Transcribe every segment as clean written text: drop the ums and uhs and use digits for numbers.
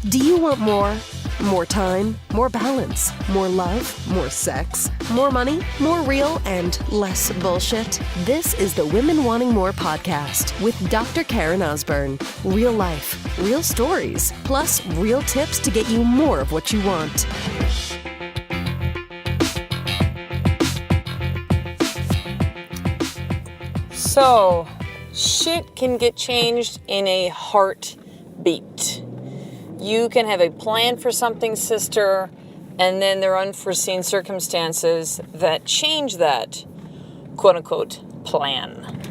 Do you want more? More time, more balance, more love, more sex, more money, more real, and less bullshit? This is the Women Wanting More podcast with Dr. Karen Osborne. Real life, real stories, plus real tips to get you more of what you want. So, shit can get changed in a heartbeat. You can have a plan for something, sister, and then there are unforeseen circumstances that change that quote-unquote plan.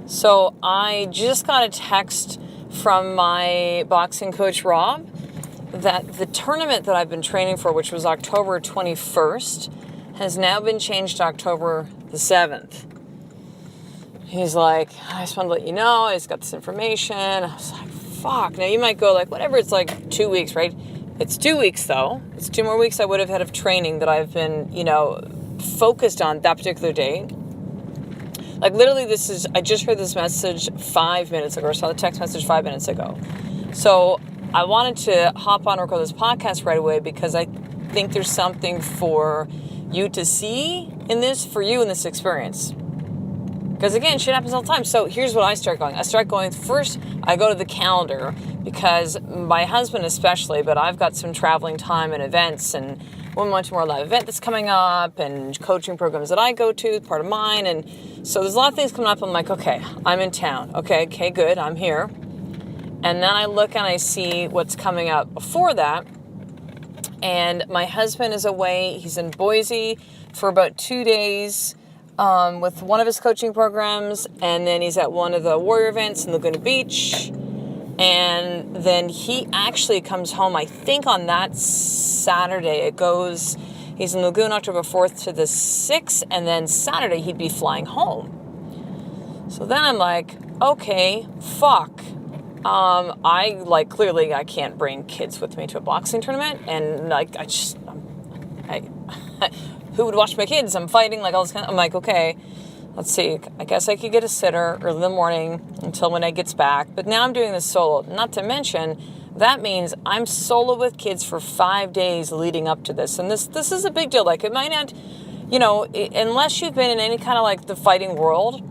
So I just got a text from my boxing coach, Rob, that the tournament that I've been training for, which was October 21st, has now been changed to October the 7th. He's like, I just want to let you know, I just got this information. I was like, fuck. Now you might go like, whatever, it's like 2 weeks, right? It's 2 weeks though. It's 2 more weeks I would have had of training that I've been, focused on that particular day. Like literally I just heard this message 5 minutes ago, or saw the text message 5 minutes ago. So I wanted to hop on and record this podcast right away because I think there's something for you to see in this, for you in this experience. Because again, shit happens all the time. So here's what I start going. First, I go to the calendar because my husband especially, but I've got some traveling time and events and Women Wanting More live event that's coming up and coaching programs that I go to, part of mine. And so there's a lot of things coming up. I'm like, okay, I'm in town. Okay, good, I'm here. And then I look and I see what's coming up before that. And my husband is away. He's in Boise for about 2 days. With one of his coaching programs, and then he's at one of the warrior events in Laguna Beach, and then he actually comes home, I think on that Saturday. He's in Laguna October 4th to the 6th, and then Saturday he'd be flying home. So then I'm like, okay, fuck. Clearly I can't bring kids with me to a boxing tournament, and who would watch my kids? I'm fighting, like all this kind of, I'm like, okay, let's see. I guess I could get a sitter early in the morning until when I gets back. But now I'm doing this solo. Not to mention, that means I'm solo with kids for 5 days leading up to this. And this is a big deal. Like it might not, unless you've been in any kind of like the fighting world,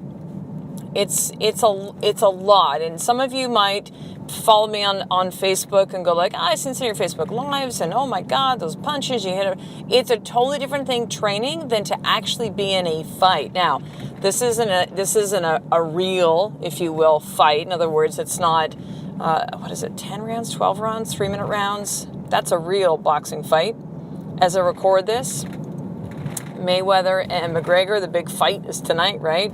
it's a lot. And some of you might follow me on Facebook and go like, I've seen some of your Facebook lives and oh my God, those punches you hit. It's a totally different thing training than to actually be in a fight. Now, this isn't a real, if you will, fight. In other words, it's not, 10 rounds, 12 rounds, 3-minute rounds. That's a real boxing fight. As I record this, Mayweather and McGregor, the big fight is tonight, right?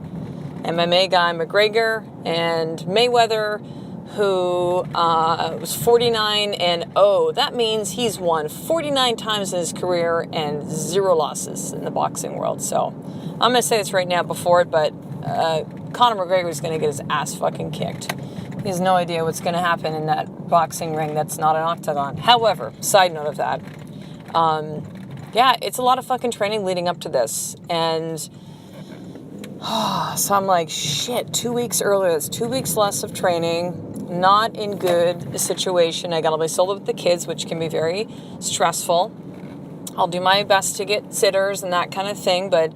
MMA guy McGregor and Mayweather, who was 49-0. That means he's won 49 times in his career and 0 losses in the boxing world. So I'm going to say this right now before it, but Conor McGregor is going to get his ass fucking kicked. He has no idea what's going to happen in that boxing ring that's not an octagon. However, side note of that, it's a lot of fucking training leading up to this. And so I'm like, shit, 2 weeks earlier, it's 2 weeks less of training. Not in good situation. I got to be solo with the kids, which can be very stressful. I'll do my best to get sitters and that kind of thing, but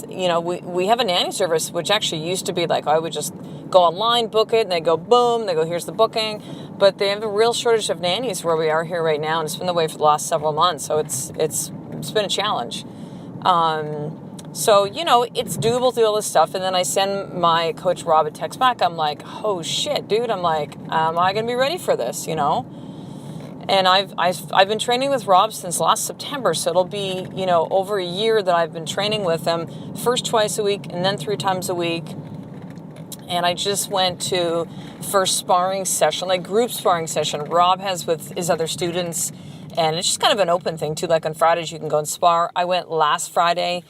we have a nanny service, which actually used to be like I would just go online, book it, and they go boom, they go here's the booking. But they have a real shortage of nannies where we are here right now, and it's been the way for the last several months. So it's been a challenge. So, it's doable to do all this stuff. And then I send my coach Rob a text back. I'm like, oh shit, dude. I'm like, am I going to be ready for this, And I've been training with Rob since last September. So it'll be, over a year that I've been training with him, first twice a week and then 3 times a week. And I just went to first sparring session, like group sparring session Rob has with his other students. And it's just kind of an open thing too. Like on Fridays, you can go and spar. I went last Friday.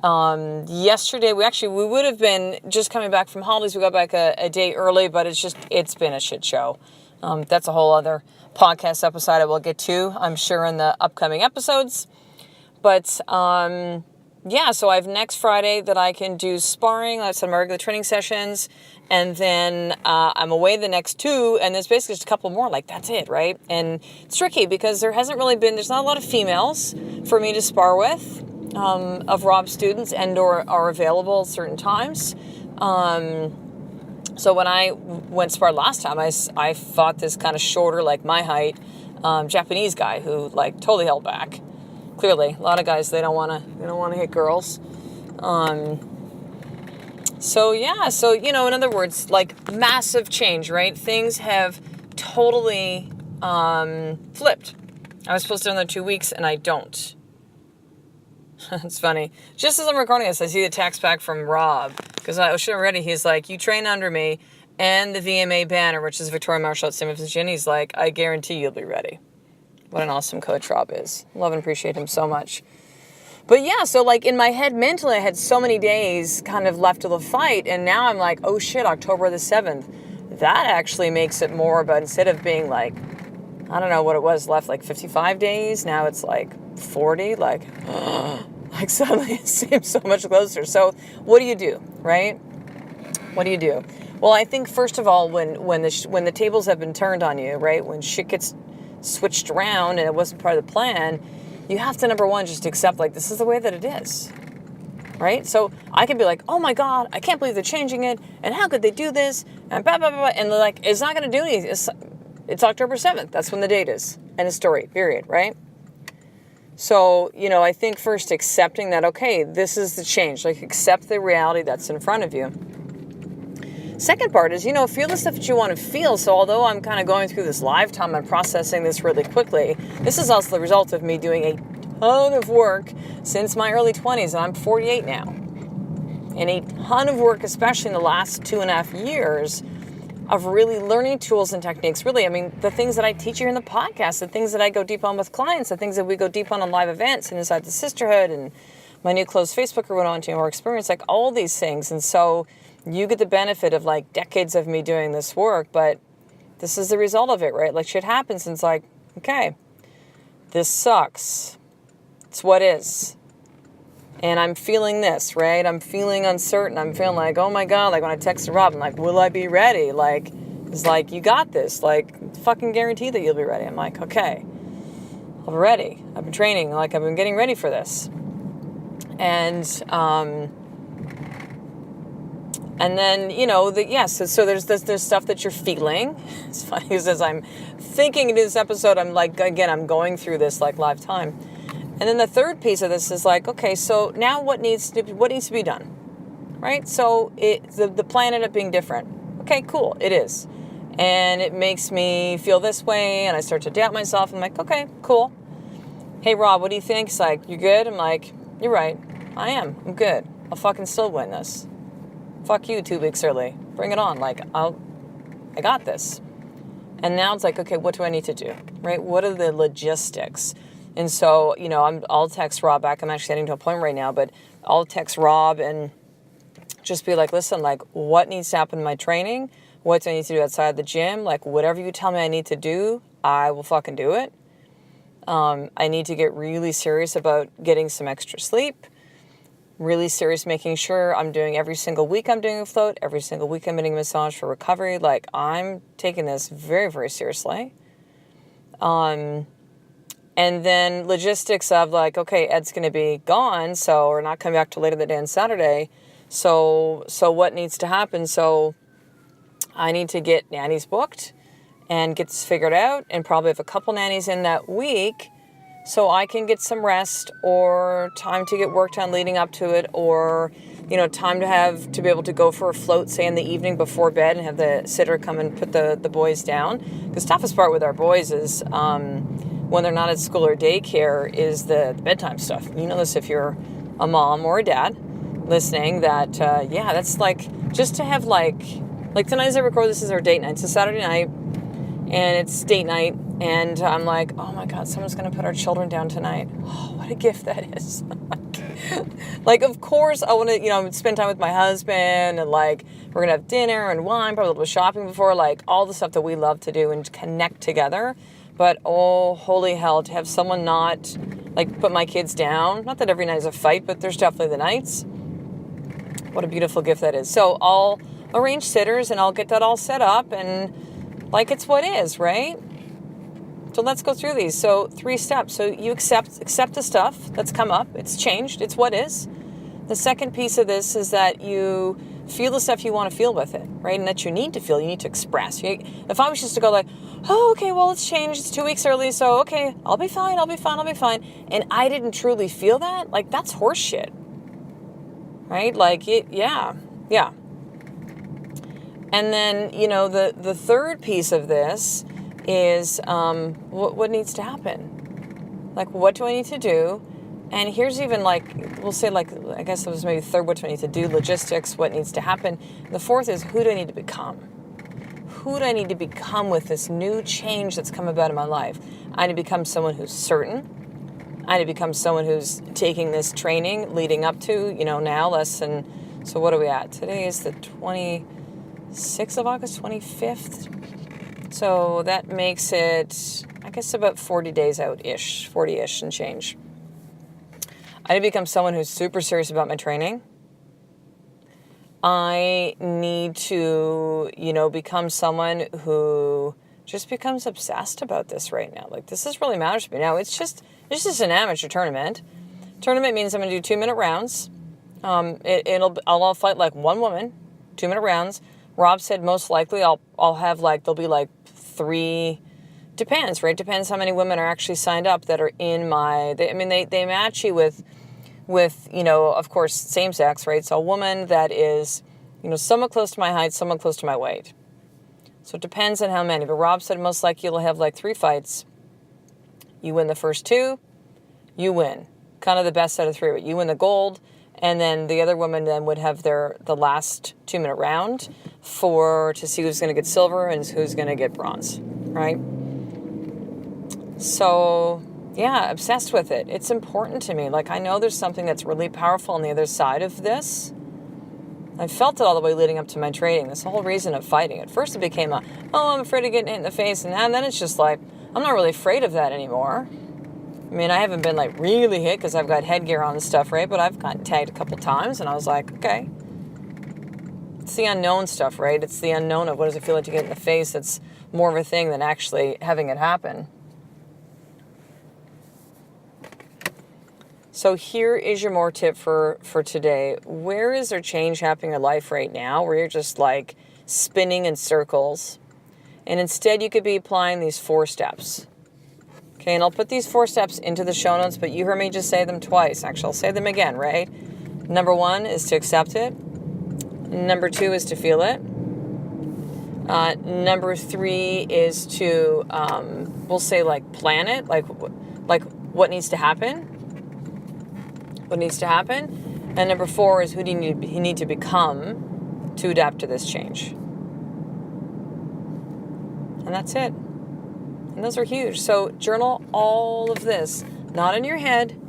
Yesterday, we would have been just coming back from holidays. We got back a day early, but it's been a shit show. That's a whole other podcast episode I will get to, I'm sure, in the upcoming episodes. But, so I have next Friday that I can do sparring. That's some regular training sessions. And then I'm away the next 2, and there's basically just a couple more. Like, that's it, right? And it's tricky because there's not a lot of females for me to spar with of Rob's students and or are available at certain times. So when I went spar last time, I fought this kind of shorter, like my height, Japanese guy who like totally held back. Clearly, a lot of guys, they don't want to hit girls. So in other words, like massive change, right? Things have totally flipped. I was supposed to do another 2 weeks and I don't. It's funny. Just as I'm recording this, I see the text back from Rob because I was already. He's like, "You train under me and the VMA banner, which is Victoria Marshall at Simmons Gin." He's like, "I guarantee you'll be ready." What an awesome coach Rob is. Love and appreciate him so much. But yeah, so like in my head mentally, I had so many days kind of left to the fight. And now I'm like, oh shit, October the 7th. That actually makes it more about, instead of being like, I don't know what it was left, like 55 days. Now it's like 40, like suddenly it seems so much closer. So what do, right? What do you do? Well, I think first of all, when the tables have been turned on you, right? When shit gets switched around and it wasn't part of the plan, you have to, number one, just accept, like, this is the way that it is, right? So I can be like, oh my God, I can't believe they're changing it, and how could they do this, and blah, blah, blah, blah. And they're like, it's not going to do anything. It's October 7th. That's when the date is. End of story, period, right? So, I think first accepting that, okay, this is the change. Like, accept the reality that's in front of you. Second part is, feel the stuff that you want to feel. So although I'm kind of going through this live time and processing this really quickly, this is also the result of me doing a ton of work since my early 20s, and I'm 48 now. And a ton of work, especially in the last 2.5 years, of really learning tools and techniques. Really, I mean, the things that I teach here in the podcast, the things that I go deep on with clients, the things that we go deep on live events and inside the sisterhood, and my new closed Facebook group, On to More Experience, like all these things. And so you get the benefit of like decades of me doing this work, but this is the result of it, right? Like shit happens and it's like, okay, this sucks. It's what is. And I'm feeling this, right? I'm feeling uncertain. I'm feeling like, oh my God, like when I texted Rob, I'm like, will I be ready? Like, it's like, you got this. Like, fucking guarantee that you'll be ready. I'm like, okay, I'm ready. I've been training. Like, I've been getting ready for this. And then, so there's stuff that you're feeling. It's funny because as I'm thinking into this episode, I'm like, again, I'm going through this like live time. And then the third piece of this is like, okay, so now what needs to be done, right? So the plan ended up being different. Okay, cool, it is. And it makes me feel this way, and I start to doubt myself. I'm like, okay, cool. Hey, Rob, what do you think? He's like, you good? I'm like, you're right. I am. I'm good. I'll fucking still win this. Fuck you 2 weeks early. Bring it on. Like, I got this. And now it's like, okay, what do I need to do? Right? What are the logistics? And so, I'll text Rob back. I'm actually heading to an appointment right now, but I'll text Rob and just be like, listen, like, what needs to happen in my training? What do I need to do outside the gym? Like, whatever you tell me I need to do, I will fucking do it. I need to get really serious about getting some extra sleep. Really serious, making sure I'm doing every single week I'm doing a float, every single week I'm getting a massage for recovery. Like, I'm taking this very, very seriously. And then logistics of like, okay, Ed's going to be gone, so we're not coming back till later that day on Saturday. So what needs to happen? So I need to get nannies booked and get this figured out, and probably have a couple nannies in that week, so I can get some rest or time to get work done leading up to it, or, time to be able to go for a float, say in the evening before bed, and have the sitter come and put the boys down. Because the toughest part with our boys is when they're not at school or daycare is the bedtime stuff. You know this if you're a mom or a dad listening, that, that's like, just to have like tonight as I record this is our date night. It's a Saturday night, and it's date night. And I'm like, oh my God, someone's going to put our children down tonight. Oh, what a gift that is. Like, of course, I want to, spend time with my husband, and like, we're going to have dinner and wine, probably a little shopping before, like all the stuff that we love to do and connect together. But oh, holy hell, to have someone not like put my kids down. Not that every night is a fight, but there's definitely the nights. What a beautiful gift that is. So I'll arrange sitters and I'll get that all set up, and like it's what is, right? So let's go through these. So 3 steps. So you accept the stuff that's come up. It's changed. It's what is. The second piece of this is that you feel the stuff you want to feel with it, right? And that you need to feel, you need to express. If I was just to go like, oh, okay, well, it's changed. It's 2 weeks early. So, okay, I'll be fine. And I didn't truly feel that. Like, that's horse shit, right? Like, yeah. And then, the third piece of this is what needs to happen. Like, what do I need to do? And here's even we'll say I guess it was maybe third, what do I need to do? Logistics, what needs to happen? And the fourth is, who do I need to become? Who do I need to become with this new change that's come about in my life? I need to become someone who's certain. I need to become someone who's taking this training leading up to, now less than, so what are we at? Today is the 26th of August, 25th. So that makes it, I guess, about 40 days out-ish, 40-ish and change. I need to become someone who's super serious about my training. I need to, become someone who just becomes obsessed about this right now. Like, this is really matters to me. Now, it's just an amateur tournament. Tournament means I'm going to do 2-minute rounds. I'll fight like one woman, 2-minute rounds. Rob said most likely I'll have there'll be 3. Depends, right? Depends how many women are actually signed up that are in they match you with, of course, same sex, right? So a woman that is, somewhat close to my height, somewhat close to my weight. So it depends on how many. But Rob said most likely you'll have 3 fights. You win the first 2, you win. Kind of the best out of 3. But you win the gold, and then the other woman then would have the last 2-minute round to see who's going to get silver and who's going to get bronze, right? So, yeah, obsessed with it. It's important to me. Like, I know there's something that's really powerful on the other side of this. I felt it all the way leading up to my training. This whole reason of fighting. At first it became I'm afraid of getting hit in the face. And then it's just I'm not really afraid of that anymore. I mean, I haven't been really hit because I've got headgear on and stuff, right? But I've gotten tagged a couple times and I was like, okay. It's the unknown stuff, right? It's the unknown of what does it feel like to get in the face that's more of a thing than actually having it happen. So here is your more tip for today. Where is there change happening in your life right now where you're just spinning in circles? And instead you could be applying these 4 steps. Okay, and I'll put these 4 steps into the show notes, but you heard me just say them twice. Actually, I'll say them again, right? Number 1 is to accept it. Number 2 is to feel it. Number 3 is to, we'll say plan it, what needs to happen. What needs to happen. And number 4 is who do you need to become to adapt to this change. And that's it. And those are huge. So journal all of this. Not in your head.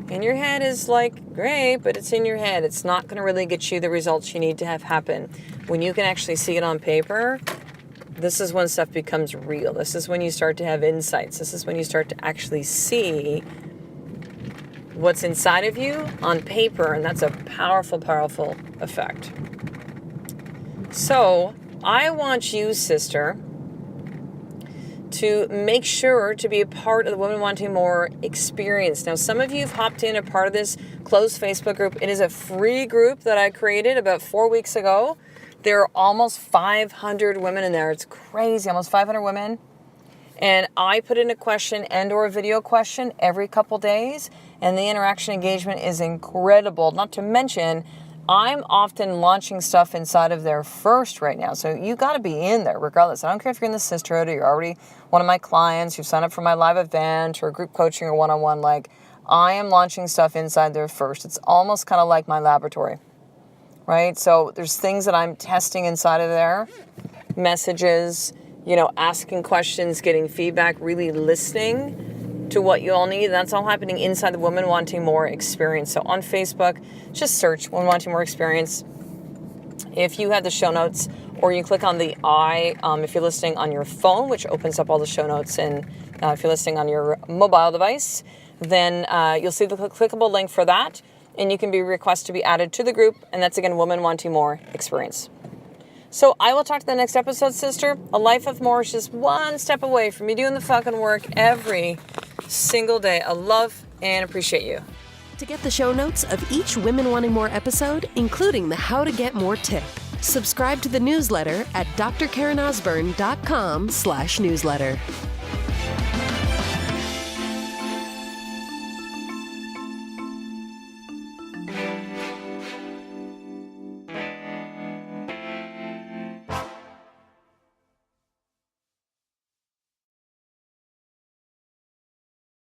In your head is great, but it's in your head. It's not going to really get you the results you need to have happen. When you can actually see it on paper, this is when stuff becomes real. This is when you start to have insights. This is when you start to actually see what's inside of you on paper, and that's a powerful, powerful effect. So I want you, sister, to make sure to be a part of the Women Wanting More experience. Now, some of you have hopped in a part of this closed Facebook group. It is a free group that I created about 4 weeks ago. There are almost 500 women in there. It's crazy, almost 500 women. And I put in a question and or a video question every couple days, and the interaction engagement is incredible. Not to mention, I'm often launching stuff inside of there first right now. So you got to be in there regardless. I don't care if you're in the sisterhood or you're already one of my clients, you've signed up for my live event or group coaching or one-on-one. I am launching stuff inside there first. It's almost kind of like my laboratory, right? So there's things that I'm testing inside of there, messages, asking questions, getting feedback, really listening to what you all need. And that's all happening inside the Women Wanting More experience. So on Facebook, just search Women Wanting More experience. If you have the show notes, or you click on the I, if you're listening on your phone, which opens up all the show notes, and if you're listening on your mobile device, then you'll see the clickable link for that, and you can be requested to be added to the group, and that's again Women Wanting More experience. So I will talk to the next episode, sister. A life of more is just one step away from me doing the fucking work every single day. I love and appreciate you. To get the show notes of each Women Wanting More episode, including the How to Get More tip, subscribe to the newsletter at drkarenosburn.com/newsletter.